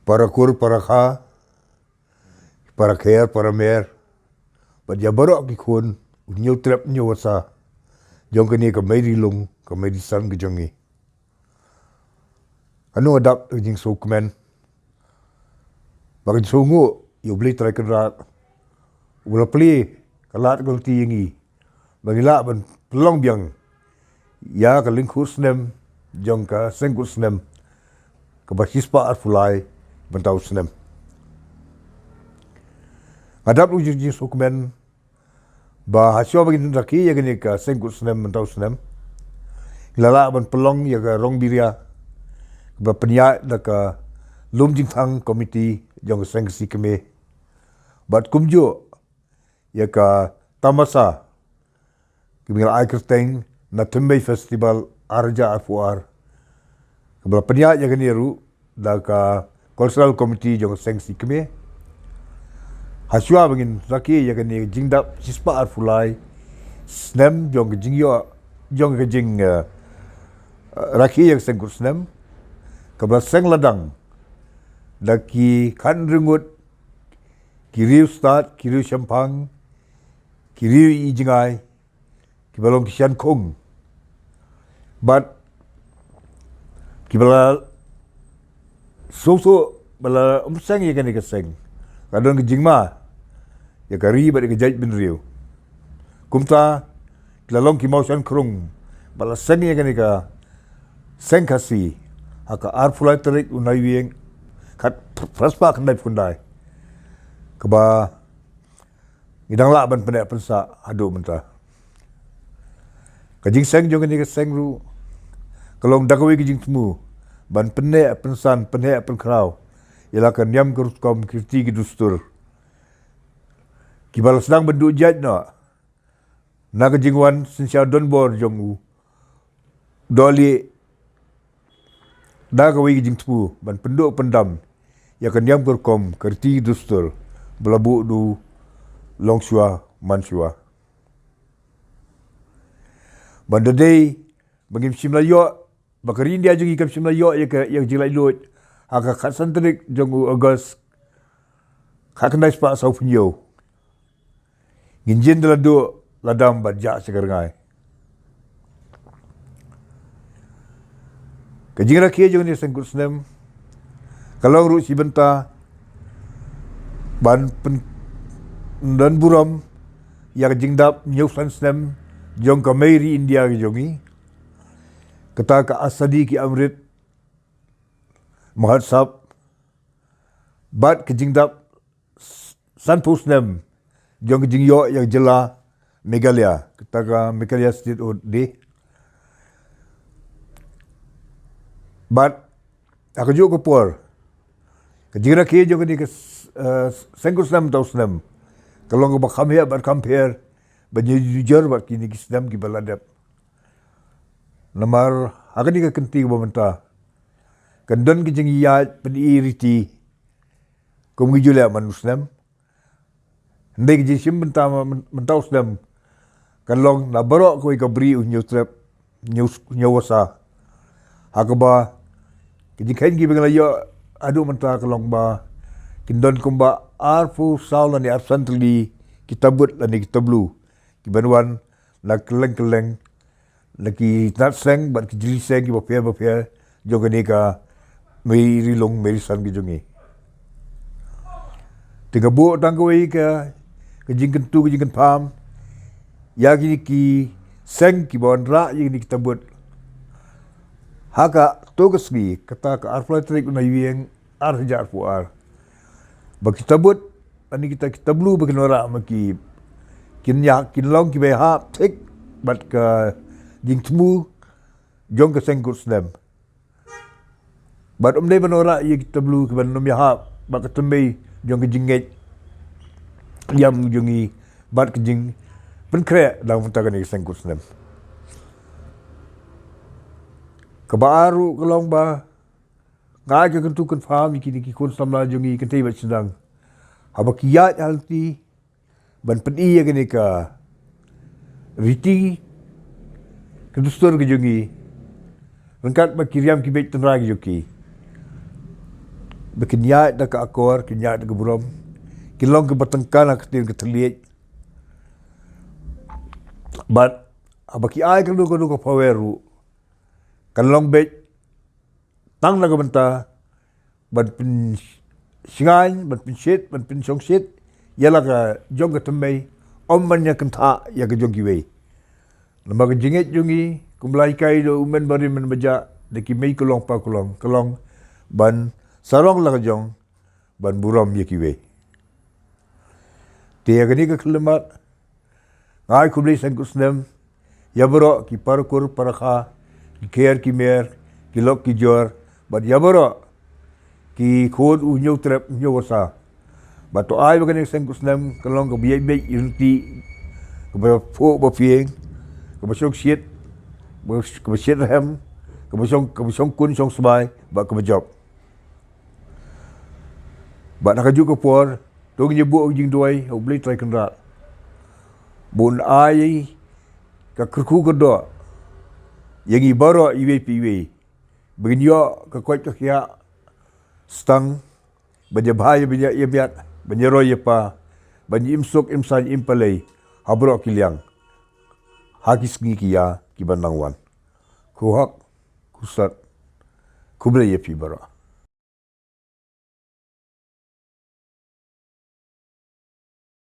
para kur, para kha, para kher, para mer, but ya barok ki khun, nyau trap nyau wasa, jong kini ka mai rilung, ka mai san ki jongi. Anu adap jing so kemen, bagi so ngu, you beli try kerat, ula peli, kalat kau tiingi, bagi la ban pelong biang, ya ka Seng Kut Snem, jong ka Seng Kut Snem, ka basispa at fulai, bentau Snem. Adap lu jing so kemen, ba hasyo bagi raki ya gini ka Seng Kut Snem, bentau Snem, lala ban pelong ya ka rong biria, ba penyak da ka lum jing thang komiti jong Seng Khasi Kmie, bat kumjo ya ka tamasa kibingal ai kerteng na tembe festival arja afuar kabla penyak ya gani ru da ka cultural committee jong Seng Khasi Kmie haswa bangin raki ya gani jingdap sispa arfulai Snem jong jingyo jong jing raki yang Seng Kut Snem kabla seng ladang daki kan rengut kiriu start kiriu champang kiriu ijingai kibalong kisian kong but kibala so bala umsang ya kan ikaseng kadang kejingma ya kari bad kejaj bin riu kumta kilalong kimau san krung bala seng ya kan ika Seng Khasi aka arfulai terik unai wieng kat fraspa kendai fundai keba idang la ban pendek pensa adu mentah kajing seng jong ni seng ru kalong dakawi kajing temu ban pendek pensan pendek penkrau ialah kan yam kom kirti ki dustur kibal sedang bendu jaj no na kajing wan sinsia don bor jong u doli dakawi kajing temu ban penduk pendam ya kan yam kom kirti dustur belabu du longsua mansua bandadei bangim simla yo bakari india jungi kam simla yo ya jilai lot aka kasantrik jongu agas kakandai spa sau punyo ginjin delado ladam badja segarngai kajingra kia jongi Seng Kut Snem kalau ru sibenta ban dan buram yang jingdap nyusan Snem jong ka Mary India ki jongi kata ka asadi ki amrit mahatsab bat ke jingdap sanpu Snem jong ke jingyo yang jela Meghalaya kata ka Meghalaya state di bat aku juga por ke jingra ki jong ni ke Seng Kut Snem tau Snem kalau ngau compare bat compare banjujur bat kini ki Snem ki baladap namar akan ni ka kenti ka bamenta kandon ki jing ya peniriti kum gi jula man Snem ndai ki sim benta mentau Snem kalong na barok ko ka bri nyu trap nyu wasa akaba ki jing kain gi bengala yo adu menta kalong ba kindon kumba arfu saul ni absently kitabut lani kitablu ki banwan la keleng laki nat seng bat ki jili seng ki bapia jogani ka mei rilong mei san ki jongi tiga bu tangkoi ka jingken tu jingken pam ya ki seng ki bon ra ni kitabut haka tugas ni kata ka arflatrik na yueng arjar puar bagi kitabut ani kita kitablu bagi nora maki kinyak kinlong ki behap tik bat ka jing temu jong ka Seng Kut Snem bat dei banora ye kitablu ki ban nom yahap bat ka tembe jong ka jinget yam jongi bat ka jing penkre dalam mentakan Seng Kut Snem kebaru kelong ba ngai ka kentukan faham kini ki kun samla jongi kentei bat sedang haba kiyat alti ban pedi ya gini ka riti kedustur ke jongi lengkat ba kiriam ki bet tenra ki joki Bekenyat dak akor, kenyat dak buram. Kilong ke batengkan ak tin ke terliek. But abaki ai kan du ko poweru. Kan long bet tang na benta ban pin singan ban pin shit ban pin song shit yala ka jong ka temai om ban ya kan tha ya ka jong ki wei. Lama ka jinget jungi kumlai kai do umen bari men baja de ki mei kolong pa kolong ban sarong la ka jong ban buram ya ki wei. Dia gani ka kelemat ngai kumlai Seng Kut Snem ya bro ki parkur parakha ki ker ki mer ki lok ki jor ban ya bro ki khod u nyau trap nyau sa ba to ai ba gani Seng Kut Snem kalong ka biai bei unti ka ba fo ba fieng ka ba sok shit ka ba shit ham ka ba song kun song sbai ba ka ba job ba nak ju ka por dong nye bu jing doi au beli trai kenrat bun ai ka kerku ka do yang i baro i wei pi wei beginyo ka koi ka kya stang banya bhai banya yemiat banya roy pa banya imsuk imsan impalei habro kiliang hakis ngi kiya ki banangwan kuhak kusat kuble ye pi baro